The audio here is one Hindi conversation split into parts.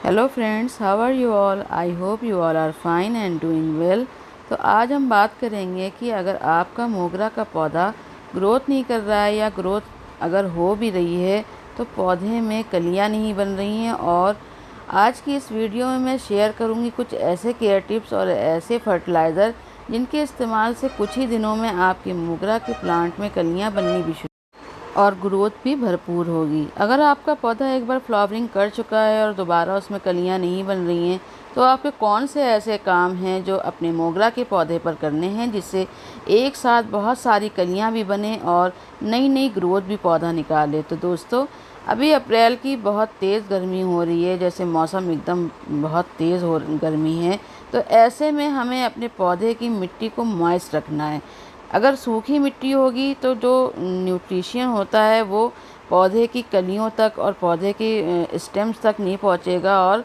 Hello friends, how are you all. I hope you all are fine and doing well. तो आज हम बात करेंगे कि अगर आपका मोगरा का पौधा ग्रोथ नहीं कर रहा है या ग्रोथ अगर हो भी रही है तो पौधे में कलियां नहीं बन रही हैं। और आज की इस वीडियो में मैं शेयर करूंगी कुछ ऐसे केयर टिप्स और ऐसे फर्टिलाइज़र जिनके इस्तेमाल से कुछ ही दिनों में आपके मोगरा के प्लांट में कलियाँ बननी भी शुरू और ग्रोथ भी भरपूर होगी। अगर आपका पौधा एक बार फ्लावरिंग कर चुका है और दोबारा उसमें कलियां नहीं बन रही हैं तो आपके कौन से ऐसे काम हैं जो अपने मोगरा के पौधे पर करने हैं जिससे एक साथ बहुत सारी कलियां भी बने और नई नई ग्रोथ भी पौधा निकाले। तो दोस्तों, अभी अप्रैल की बहुत तेज़ गर्मी हो रही है, जैसे मौसम एकदम बहुत तेज़ हो गर्मी है। तो ऐसे में हमें अपने पौधे की मिट्टी को मॉइस्ट रखना है। अगर सूखी मिट्टी होगी तो जो न्यूट्रिशन होता है वो पौधे की कलियों तक और पौधे के स्टेम्स तक नहीं पहुंचेगा। और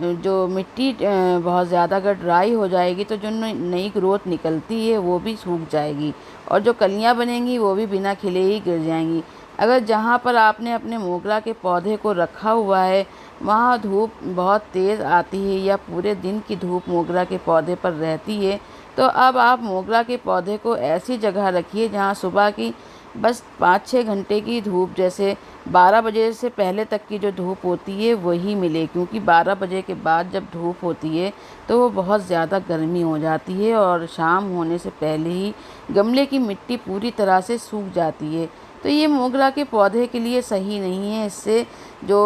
जो मिट्टी बहुत ज़्यादा अगर ड्राई हो जाएगी तो जो नई ग्रोथ निकलती है वो भी सूख जाएगी और जो कलियां बनेंगी वो भी बिना खिले ही गिर जाएंगी। अगर जहाँ पर आपने अपने मोगरा के पौधे को रखा हुआ है वहाँ धूप बहुत तेज़ आती है या पूरे दिन की धूप मोगरा के पौधे पर रहती है, तो अब आप मोगरा के पौधे को ऐसी जगह रखिए जहाँ सुबह की बस 5-6 घंटे की धूप, जैसे 12 बजे से पहले तक की जो धूप होती है वही मिले, क्योंकि 12 बजे के बाद जब धूप होती है तो वो बहुत ज़्यादा गर्मी हो जाती है और शाम होने से पहले ही गमले की मिट्टी पूरी तरह से सूख जाती है। तो ये मोगरा के पौधे के लिए सही नहीं है। इससे जो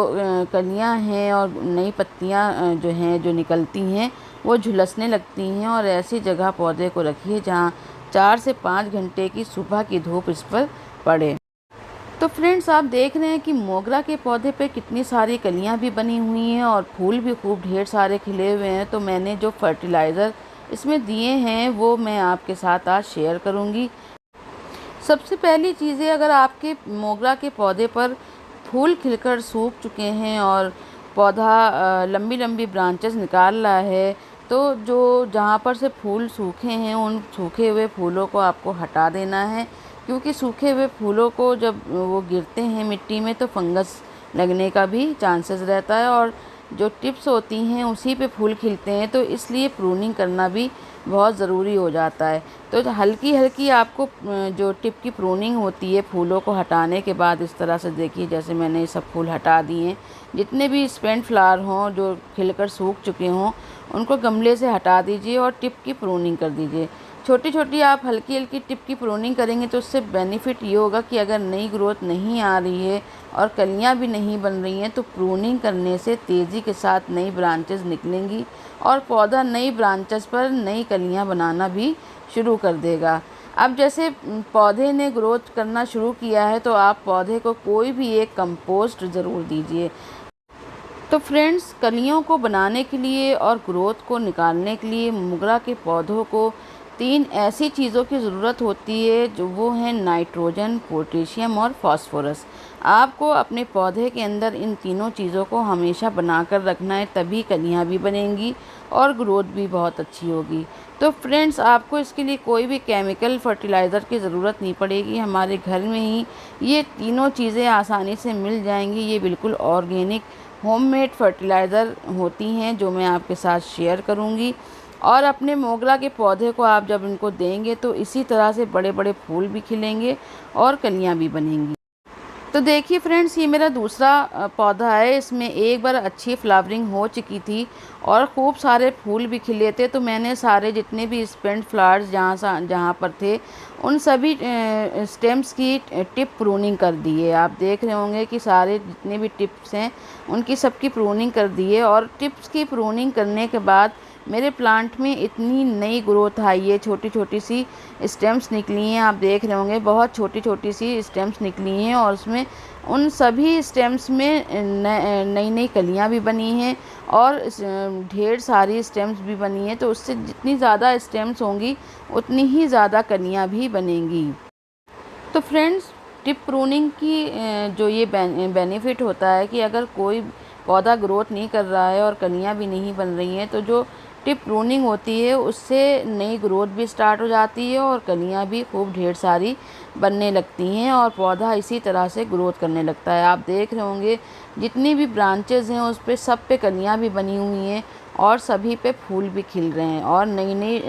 कलियां हैं और नई पत्तियां जो हैं जो निकलती हैं वो झुलसने लगती हैं। और ऐसी जगह पौधे को रखिए जहाँ 4 से 5 घंटे की सुबह की धूप इस पर पड़े। तो फ्रेंड्स, आप देख रहे हैं कि मोगरा के पौधे पे कितनी सारी कलियां भी बनी हुई हैं और फूल भी खूब ढेर सारे खिले हुए हैं। तो मैंने जो फर्टिलाइज़र इसमें दिए हैं वो मैं आपके साथ आज शेयर करूंगी। सबसे पहली चीज़ें, अगर आपके मोगरा के पौधे पर फूल खिलकर सूख चुके हैं और पौधा लंबी लंबी ब्रांचेस निकाल रहा है, तो जो जहाँ पर से फूल सूखे हैं उन सूखे हुए फूलों को आपको हटा देना है, क्योंकि सूखे हुए फूलों को जब वो गिरते हैं मिट्टी में तो फंगस लगने का भी चांसेस रहता है और जो टिप्स होती हैं उसी पे फूल खिलते हैं, तो इसलिए प्रूनिंग करना भी बहुत ज़रूरी हो जाता है। तो हल्की हल्की आपको जो टिप की प्रूनिंग होती है फूलों को हटाने के बाद इस तरह से देखिए, जैसे मैंने ये सब फूल हटा दिए हैं। जितने भी स्पेंट फ्लावर हों जो खिलकर सूख चुके हों उनको गमले से हटा दीजिए और टिप की प्रूनिंग कर दीजिए। छोटी छोटी आप हल्की हल्की टिप की प्रूनिंग करेंगे तो उससे बेनिफिट ये होगा कि अगर नई ग्रोथ नहीं आ रही है और कलियां भी नहीं बन रही हैं तो प्रूनिंग करने से तेज़ी के साथ नई ब्रांचेस निकलेंगी और पौधा नई ब्रांचेस पर नई कलियां बनाना भी शुरू कर देगा। अब जैसे पौधे ने ग्रोथ करना शुरू किया है तो आप पौधे को कोई भी एक कंपोस्ट ज़रूर दीजिए। तो फ्रेंड्स, कलियों को बनाने के लिए और ग्रोथ को निकालने के लिए मोगरा के पौधों को 3 ऐसी चीज़ों की ज़रूरत होती है, जो वो हैं नाइट्रोजन, पोटेशियम और फास्फोरस। आपको अपने पौधे के अंदर इन तीनों चीज़ों को हमेशा बनाकर रखना है, तभी कलियां भी बनेंगी और ग्रोथ भी बहुत अच्छी होगी। तो फ्रेंड्स, आपको इसके लिए कोई भी केमिकल फर्टिलाइज़र की ज़रूरत नहीं पड़ेगी। हमारे घर में ही ये तीनों चीज़ें आसानी से मिल जाएंगी। ये बिल्कुल ऑर्गेनिक होममेड फर्टिलाइज़र होती हैं जो मैं आपके साथ शेयर करूंगी। और अपने मोगरा के पौधे को आप जब इनको देंगे तो इसी तरह से बड़े बड़े फूल भी खिलेंगे और कलियां भी बनेंगी। तो देखिए फ्रेंड्स, ये मेरा दूसरा पौधा है। इसमें एक बार अच्छी फ्लावरिंग हो चुकी थी और खूब सारे फूल भी खिले थे। तो मैंने सारे जितने भी स्पेंट फ्लावर्स जहाँ पर थे उन सभी स्टेम्स की टिप प्रूनिंग कर दी है। आप देख रहे होंगे कि सारे जितने भी टिप्स हैं उनकी सबकी प्रूनिंग कर दी है। और टिप्स की प्रूनिंग करने के बाद मेरे प्लांट में इतनी नई ग्रोथ आई है, छोटी छोटी सी स्टेम्स निकली हैं। आप देख रहे होंगे बहुत छोटी छोटी सी स्टेम्स निकली हैं और उसमें उन सभी स्टेम्स में नई नई कलियां भी बनी हैं और ढेर सारी स्टेम्स भी बनी हैं। तो उससे जितनी ज़्यादा स्टेम्स होंगी उतनी ही ज़्यादा कलियां भी बनेंगी। तो फ्रेंड्स, टिप प्रूनिंग की जो ये बेनिफिट होता है कि अगर कोई पौधा ग्रोथ नहीं कर रहा है और कलियां भी नहीं बन रही हैं तो जो टिप प्रूनिंग होती है उससे नई ग्रोथ भी स्टार्ट हो जाती है और कलियां भी खूब ढेर सारी बनने लगती हैं और पौधा इसी तरह से ग्रोथ करने लगता है। आप देख रहे होंगे जितनी भी ब्रांचेज़ हैं उस पे सब पे कलियां भी बनी हुई हैं और सभी पे फूल भी खिल रहे हैं और नई नई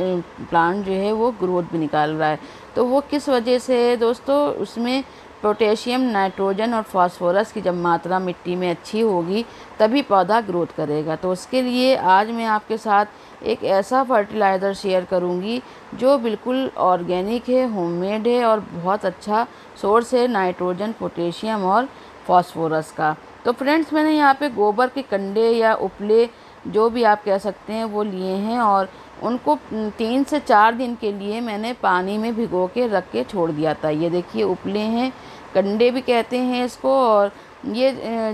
प्लांट जो है वो ग्रोथ भी निकाल रहा है। तो वो किस वजह से है दोस्तों, उसमें पोटेशियम, नाइट्रोजन और फास्फोरस की जब मात्रा मिट्टी में अच्छी होगी तभी पौधा ग्रोथ करेगा। तो उसके लिए आज मैं आपके साथ एक ऐसा फर्टिलाइज़र शेयर करूंगी जो बिल्कुल ऑर्गेनिक है, होममेड है और बहुत अच्छा सोर्स है नाइट्रोजन, पोटेशियम और फास्फोरस का। तो फ्रेंड्स, मैंने यहाँ पे गोबर के कंडे या उपले जो भी आप कह सकते हैं वो लिए हैं और उनको 3 से 4 दिन के लिए मैंने पानी में भिगो के रख के छोड़ दिया था। ये देखिए उपले हैं, कंडे भी कहते हैं इसको। और ये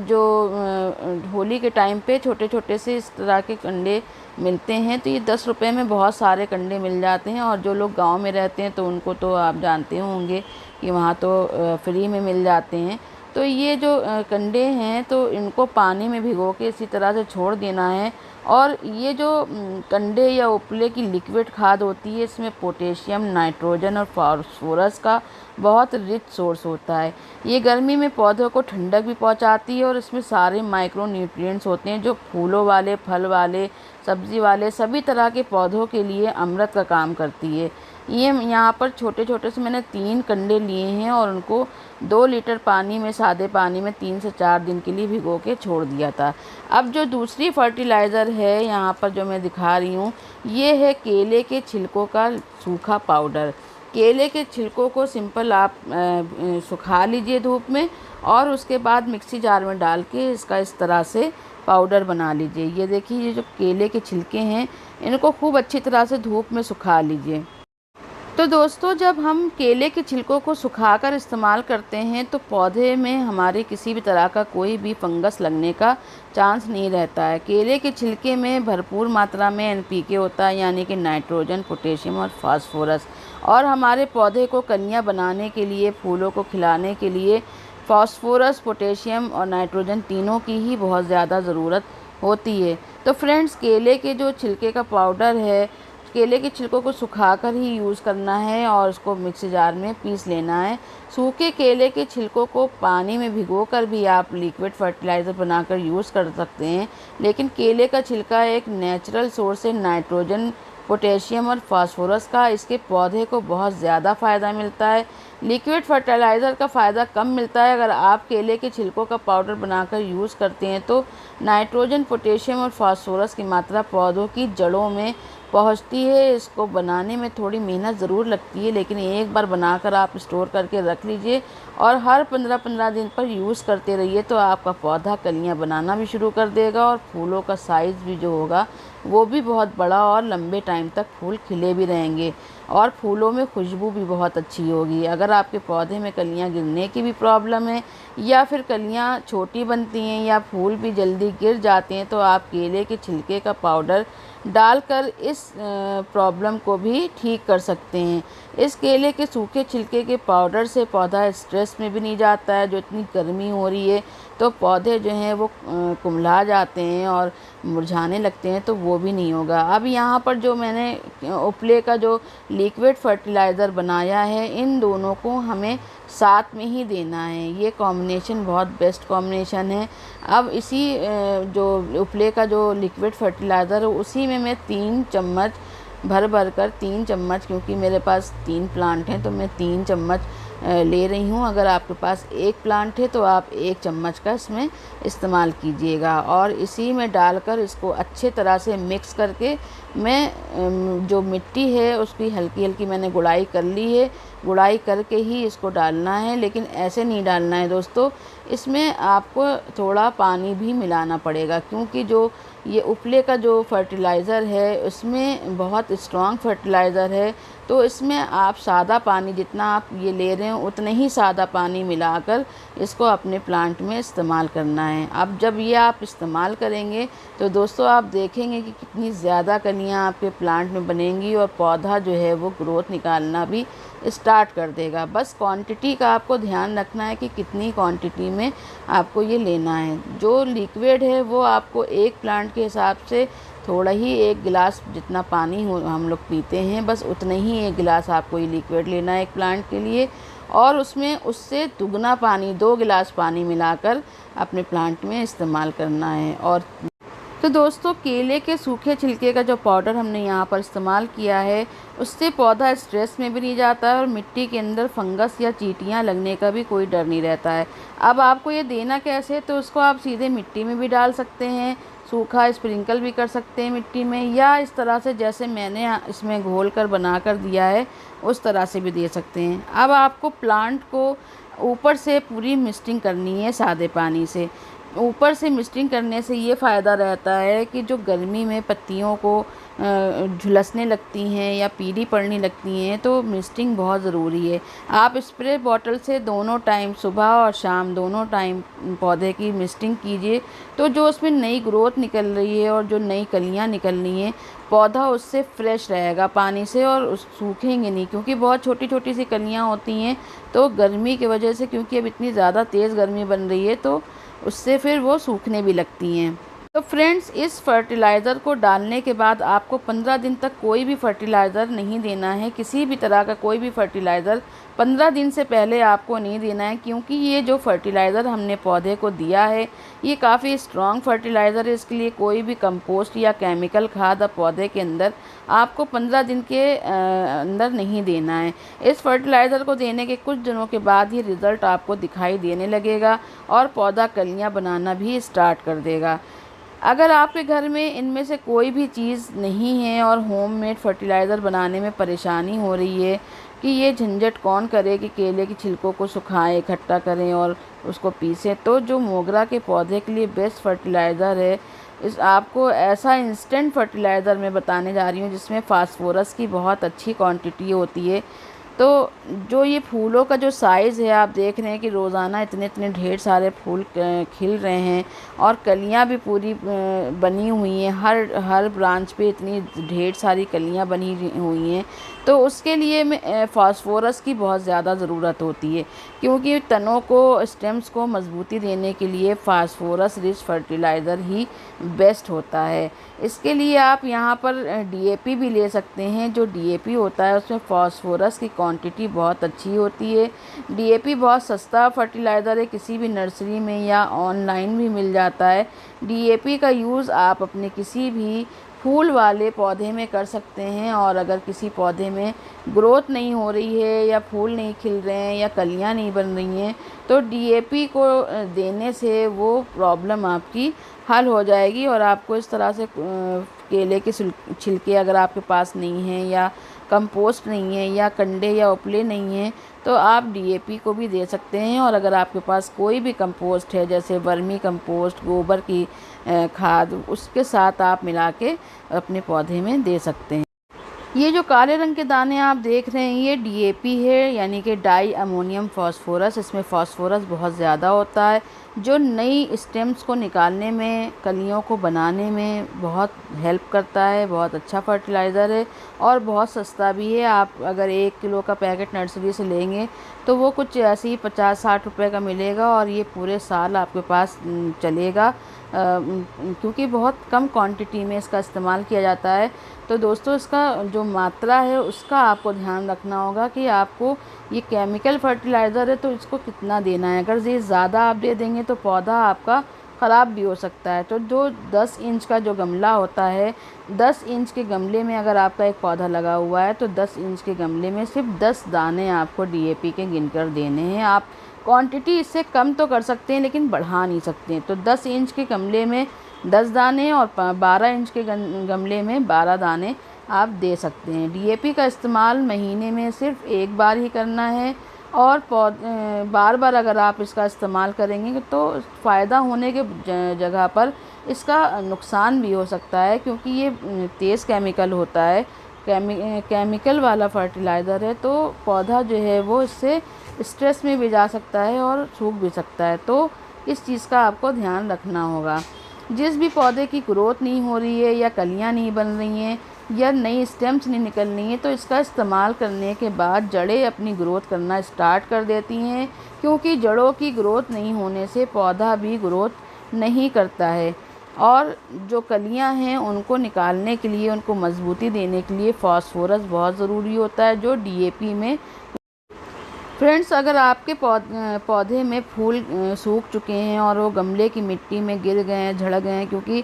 जो होली के टाइम पे छोटे छोटे से इस तरह के कंडे मिलते हैं, तो ये 10 रुपए में बहुत सारे कंडे मिल जाते हैं। और जो लोग गांव में रहते हैं तो उनको तो आप जानते होंगे कि वहाँ तो फ्री में मिल जाते हैं। तो ये जो कंडे हैं तो इनको पानी में भिगो के इसी तरह से छोड़ देना है। और ये जो कंडे या उपले की लिक्विड खाद होती है इसमें पोटेशियम, नाइट्रोजन और फास्फोरस का बहुत रिच सोर्स होता है। ये गर्मी में पौधों को ठंडक भी पहुंचाती है और इसमें सारे माइक्रो न्यूट्रिएंट्स होते हैं जो फूलों वाले, फल वाले, सब्जी वाले सभी तरह के पौधों के लिए अमृत का काम करती है। ये यहाँ पर छोटे छोटे से मैंने 3 कंडे लिए हैं और उनको 2 लीटर पानी में, सादे पानी में 3 से 4 दिन के लिए भिगो के छोड़ दिया था। अब जो दूसरी फर्टिलाइज़र है यहाँ पर जो मैं दिखा रही हूँ, ये है केले के छिलकों का सूखा पाउडर। केले के छिलकों को सिंपल आप सुखा लीजिए धूप में और उसके बाद मिक्सी जार में डाल के इसका इस तरह से पाउडर बना लीजिए। ये देखिए, ये जो केले के छिलके हैं इनको खूब अच्छी तरह से धूप में सुखा लीजिए। तो दोस्तों, जब हम केले के छिलकों को सुखाकर इस्तेमाल करते हैं तो पौधे में हमारे किसी भी तरह का कोई भी फंगस लगने का चांस नहीं रहता है। केले के छिलके में भरपूर मात्रा में एनपीके होता है, यानी कि नाइट्रोजन, पोटेशियम और फास्फोरस। और हमारे पौधे को कलियां बनाने के लिए, फूलों को खिलाने के लिए फास्फोरस, पोटेशियम और नाइट्रोजन तीनों की ही बहुत ज़्यादा ज़रूरत होती है। तो फ्रेंड्स, केले के जो छिलके का पाउडर है, केले के छिलकों को सुखाकर ही यूज़ करना है और उसको मिक्सी जार में पीस लेना है। सूखे केले के छिलकों को पानी में भिगोकर भी आप लिक्विड फर्टिलाइज़र बनाकर यूज़ कर सकते हैं, लेकिन केले का छिलका एक नेचुरल सोर्स है नाइट्रोजन, पोटेशियम और फास्फोरस का। इसके पौधे को बहुत ज़्यादा फ़ायदा मिलता है। लिक्विड फर्टिलाइज़र का फ़ायदा कम मिलता है। अगर आप केले के छिलकों का पाउडर बनाकर यूज़ करते हैं तो नाइट्रोजन, पोटेशियम और फास्फोरस की मात्रा पौधों की जड़ों में पहुंचती है। इसको बनाने में थोड़ी मेहनत ज़रूर लगती है, लेकिन एक बार बनाकर आप स्टोर करके रख लीजिए और हर 15-15 दिन पर यूज़ करते रहिए तो आपका पौधा कलियां बनाना भी शुरू कर देगा और फूलों का साइज़ भी जो होगा वो भी बहुत बड़ा और लंबे टाइम तक फूल खिले भी रहेंगे और फूलों में खुशबू भी बहुत अच्छी होगी। अगर आपके पौधे में कलियां गिरने की भी प्रॉब्लम है या फिर कलियां छोटी बनती हैं या फूल भी जल्दी गिर जाते हैं तो आप केले के छिलके का पाउडर डालकर इस प्रॉब्लम को भी ठीक कर सकते हैं। इस केले के सूखे छिलके के पाउडर से पौधा स्ट्रेस में भी नहीं जाता है। जो इतनी गर्मी हो रही है तो पौधे जो हैं वो कुम्हला जाते हैं और मुरझाने लगते हैं, तो वो भी नहीं होगा। अब यहाँ पर जो मैंने उपले का जो लिक्विड फर्टिलाइज़र बनाया है, इन दोनों को हमें साथ में ही देना है। ये कॉम्बिनेशन बहुत बेस्ट कॉम्बिनेशन है। अब इसी जो उपले का जो लिक्विड फर्टिलाइज़र है उसी में मैं 3 चम्मच भर कर 3 चम्मच, क्योंकि मेरे पास 3 प्लांट हैं तो मैं 3 चम्मच ले रही हूँ। अगर आपके पास 1 प्लांट है तो आप 1 चम्मच का इसमें इस्तेमाल कीजिएगा और इसी में डालकर इसको अच्छे तरह से मिक्स करके मैं जो मिट्टी है उसकी हल्की हल्की मैंने गुड़ाई कर ली है। गुड़ाई करके ही इसको डालना है, लेकिन ऐसे नहीं डालना है दोस्तों, इसमें आपको थोड़ा पानी भी मिलाना पड़ेगा, क्योंकि जो ये उपले का जो फर्टिलाइज़र है उसमें बहुत स्ट्रॉन्ग फर्टिलाइज़र है। तो इसमें आप सादा पानी, जितना आप ये ले रहे हो उतने ही सादा पानी मिलाकर इसको अपने प्लांट में इस्तेमाल करना है। अब जब ये आप इस्तेमाल करेंगे तो दोस्तों आप देखेंगे कि कितनी ज़्यादा कलियाँ आपके प्लांट में बनेंगी और पौधा जो है वो ग्रोथ निकालना भी स्टार्ट कर देगा। बस क्वांटिटी का आपको ध्यान रखना है कि कितनी क्वांटिटी में आपको ये लेना है। जो लिक्विड है वो आपको एक प्लांट के हिसाब से थोड़ा ही, 1 गिलास जितना पानी हो हम लोग पीते हैं, बस उतना ही 1 गिलास आपको ये लिक्विड लेना है एक प्लांट के लिए, और उसमें उससे दुगना पानी, 2 गिलास पानी मिलाकर अपने प्लांट में इस्तेमाल करना है। और तो दोस्तों, केले के सूखे छिलके का जो पाउडर हमने यहाँ पर इस्तेमाल किया है, उससे पौधा स्ट्रेस में भी नहीं जाता है और मिट्टी के अंदर फंगस या चींटियाँ लगने का भी कोई डर नहीं रहता है। अब आपको ये देना कैसे, तो उसको आप सीधे मिट्टी में भी डाल सकते हैं, सूखा स्प्रिंकल भी कर सकते हैं मिट्टी में, या इस तरह से जैसे मैंने इसमें घोल कर बना कर दिया है उस तरह से भी दे सकते हैं। अब आपको प्लांट को ऊपर से पूरी मिस्टिंग करनी है सादे पानी से। ऊपर से मिस्टिंग करने से ये फ़ायदा रहता है कि जो गर्मी में पत्तियों को झुलसने लगती हैं या पीली पड़ने लगती हैं, तो मिस्टिंग बहुत ज़रूरी है। आप स्प्रे बॉटल से दोनों टाइम, सुबह और शाम दोनों टाइम पौधे की मिस्टिंग कीजिए, तो जो उसमें नई ग्रोथ निकल रही है और जो नई कलियां निकल रही हैं, पौधा उससे फ्रेश रहेगा पानी से और सूखेंगे नहीं, क्योंकि बहुत छोटी छोटी सी कलियां होती हैं। तो गर्मी की वजह से, क्योंकि अब इतनी ज़्यादा तेज़ गर्मी बन रही है, तो उससे फिर वो सूखने भी लगती हैं। तो फ्रेंड्स, इस फर्टिलाइज़र को डालने के बाद आपको 15 दिन तक कोई भी फर्टिलाइज़र नहीं देना है। किसी भी तरह का कोई भी फर्टिलाइज़र 15 दिन से पहले आपको नहीं देना है, क्योंकि ये जो फर्टिलाइज़र हमने पौधे को दिया है, ये काफ़ी स्ट्रॉन्ग फर्टिलाइज़र है। इसके लिए कोई भी कंपोस्ट या केमिकल खाद अब पौधे के अंदर आपको 15 दिन के अंदर नहीं देना है। इस फर्टिलाइज़र को देने के कुछ दिनों के बाद ये रिज़ल्ट आपको दिखाई देने लगेगा और पौधा कलियाँ बनाना भी स्टार्ट कर देगा। अगर आपके घर में इनमें से कोई भी चीज़ नहीं है और होममेड फर्टिलाइज़र बनाने में परेशानी हो रही है कि ये झंझट कौन करे कि केले की छिलकों को सुखाएं, इकट्ठा करें और उसको पीसें, तो जो मोगरा के पौधे के लिए बेस्ट फर्टिलाइज़र है, इस आपको ऐसा इंस्टेंट फर्टिलाइज़र मैं बताने जा रही हूँ जिसमें फास्फोरस की बहुत अच्छी क्वांटिटी होती है। तो जो ये फूलों का जो साइज़ है, आप देख रहे हैं कि रोज़ाना इतने इतने ढेर सारे फूल खिल रहे हैं और कलियां भी पूरी बनी हुई हैं। हर ब्रांच पे इतनी ढेर सारी कलियां बनी हुई हैं। तो उसके लिए फास्फोरस की बहुत ज़्यादा ज़रूरत होती है, क्योंकि तनों को, स्टेम्स को मजबूती देने के लिए फास्फोरस रिच फर्टिलाइज़र ही बेस्ट होता है। इसके लिए आप यहाँ पर डीएपी भी ले सकते हैं। जो डीएपी होता है उसमें फास्फोरस की क्वांटिटी बहुत अच्छी होती है। डीएपी बहुत सस्ता फर्टिलाइज़र है, किसी भी नर्सरी में या ऑनलाइन भी मिल जाता है। डीएपी का यूज़ आप अपने किसी भी फूल वाले पौधे में कर सकते हैं, और अगर किसी पौधे में ग्रोथ नहीं हो रही है या फूल नहीं खिल रहे हैं या कलियां नहीं बन रही हैं, तो डीएपी को देने से वो प्रॉब्लम आपकी हल हो जाएगी। और आपको इस तरह से केले के छिलके अगर आपके पास नहीं हैं, या कंपोस्ट नहीं है, या कंडे या उपले नहीं हैं, तो आप डीएपी को भी दे सकते हैं। और अगर आपके पास कोई भी कंपोस्ट है, जैसे वर्मी कंपोस्ट, गोबर की खाद, उसके साथ आप मिला के अपने पौधे में दे सकते हैं। ये जो काले रंग के दाने आप देख रहे हैं, ये डीएपी है, यानी कि डाई अमोनियम फास्फोरस। इसमें फास्फोरस बहुत ज़्यादा होता है, जो नई स्टेम्स को निकालने में, कलियों को बनाने में बहुत हेल्प करता है। बहुत अच्छा फर्टिलाइज़र है और बहुत सस्ता भी है। आप अगर 1 किलो का पैकेट नर्सरी से लेंगे तो वो कुछ ऐसे ही 50-60 रुपए का मिलेगा, और ये पूरे साल आपके पास चलेगा, क्योंकि बहुत कम क्वांटिटी में इसका इस्तेमाल किया जाता है। तो दोस्तों, इसका जो मात्रा है उसका आपको ध्यान रखना होगा कि आपको, ये केमिकल फर्टिलाइज़र है तो इसको कितना देना है। अगर ये ज़्यादा आप दे देंगे तो पौधा आपका ख़राब भी हो सकता है। तो जो 10 इंच का जो गमला होता है, 10 इंच के गमले में अगर आपका एक पौधा लगा हुआ है, तो 10 इंच के गमले में सिर्फ 10 दाने आपको डीएपी के गिनकर देने हैं। आप क्वांटिटी इससे कम तो कर सकते हैं, लेकिन बढ़ा नहीं सकते हैं। तो 10 इंच के गमले में 10 दाने और 12 इंच के गमले में 12 दाने आप दे सकते हैं। डीएपी का इस्तेमाल महीने में सिर्फ 1 बार ही करना है, और बार बार अगर आप इसका इस्तेमाल करेंगे तो फ़ायदा होने के जगह पर इसका नुकसान भी हो सकता है, क्योंकि ये तेज़ केमिकल होता है, केमिकल वाला फर्टिलाइज़र है। तो पौधा जो है वो इससे स्ट्रेस में भी जा सकता है और सूख भी सकता है। तो इस चीज़ का आपको ध्यान रखना होगा। जिस भी पौधे की ग्रोथ नहीं हो रही है या कलियां नहीं बन रही हैं, या नई स्टेम्स नहीं निकलनी है, तो इसका इस्तेमाल करने के बाद जड़ें अपनी ग्रोथ करना स्टार्ट कर देती हैं, क्योंकि जड़ों की ग्रोथ नहीं होने से पौधा भी ग्रोथ नहीं करता है। और जो कलियां हैं उनको निकालने के लिए, उनको मजबूती देने के लिए फास्फोरस बहुत ज़रूरी होता है, जो डीएपी में। फ्रेंड्स, अगर आपके पौधे में फूल सूख चुके हैं और वो गमले की मिट्टी में गिर गए हैं, झड़ गए हैं, क्योंकि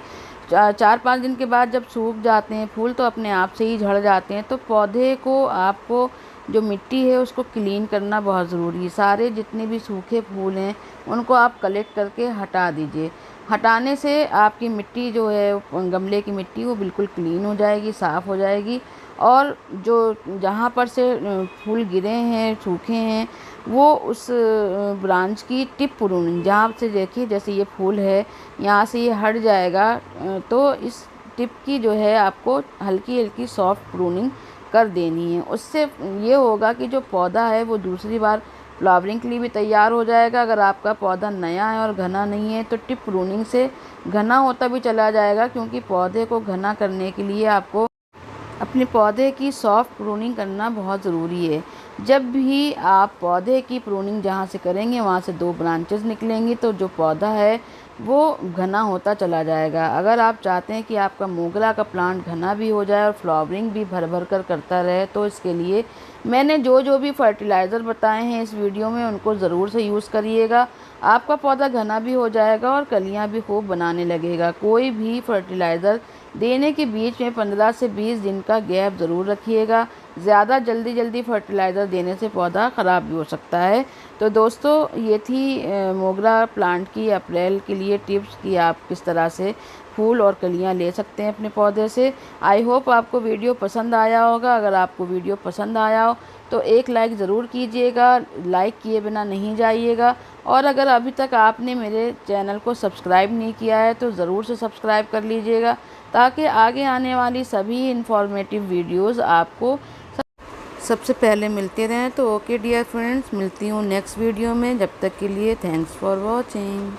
4-5 दिन के बाद जब सूख जाते हैं फूल तो अपने आप से ही झड़ जाते हैं, तो पौधे को आपको जो मिट्टी है उसको क्लीन करना बहुत ज़रूरी है। सारे जितने भी सूखे फूल हैं उनको आप कलेक्ट करके हटा दीजिए। हटाने से आपकी मिट्टी जो है, गमले की मिट्टी, वो बिल्कुल क्लीन हो जाएगी, साफ़ हो जाएगी। और जो जहाँ पर से फूल गिरे हैं, सूखे हैं, वो उस ब्रांच की टिप प्रूनिंग, जहाँ से देखिए जैसे ये फूल है, यहाँ से ये हट जाएगा, तो इस टिप की जो है आपको हल्की हल्की सॉफ्ट प्रूनिंग कर देनी है। उससे ये होगा कि जो पौधा है वो दूसरी बार फ्लावरिंग के लिए भी तैयार हो जाएगा। अगर आपका पौधा नया है और घना नहीं है तो टिप प्रूनिंग से घना होता भी चला जाएगा, क्योंकि पौधे को घना करने के लिए आपको अपने पौधे की सॉफ्ट प्रूनिंग करना बहुत ज़रूरी है। जब भी आप पौधे की प्रूनिंग जहाँ से करेंगे वहाँ से 2 ब्रांचेस निकलेंगी, तो जो पौधा है वो घना होता चला जाएगा। अगर आप चाहते हैं कि आपका मोगरा का प्लांट घना भी हो जाए और फ्लावरिंग भी भर भर कर करता रहे, तो इसके लिए मैंने जो भी फर्टिलाइज़र बताए हैं इस वीडियो में उनको ज़रूर से यूज़ करिएगा। आपका पौधा घना भी हो जाएगा और कलियाँ भी खूब बनाने लगेगा। कोई भी फर्टिलाइज़र देने के बीच में 15 से 20 दिन का गैप ज़रूर रखिएगा। ज़्यादा जल्दी फर्टिलाइज़र देने से पौधा ख़राब भी हो सकता है। तो दोस्तों, ये थी मोगरा प्लांट की अप्रैल के लिए टिप्स कि आप किस तरह से फूल और कलियां ले सकते हैं अपने पौधे से। आई होप आपको वीडियो पसंद आया होगा। अगर आपको वीडियो पसंद आया हो तो एक लाइक ज़रूर कीजिएगा, लाइक किए बिना नहीं जाइएगा। और अगर अभी तक आपने मेरे चैनल को सब्सक्राइब नहीं किया है तो ज़रूर से सब्सक्राइब कर लीजिएगा, ताकि आगे आने वाली सभी इन्फॉर्मेटिव वीडियोज़ आपको सबसे पहले मिलते रहें। तो ओके डियर फ्रेंड्स, मिलती हूँ नेक्स्ट वीडियो में। जब तक के लिए थैंक्स फॉर वॉचिंग।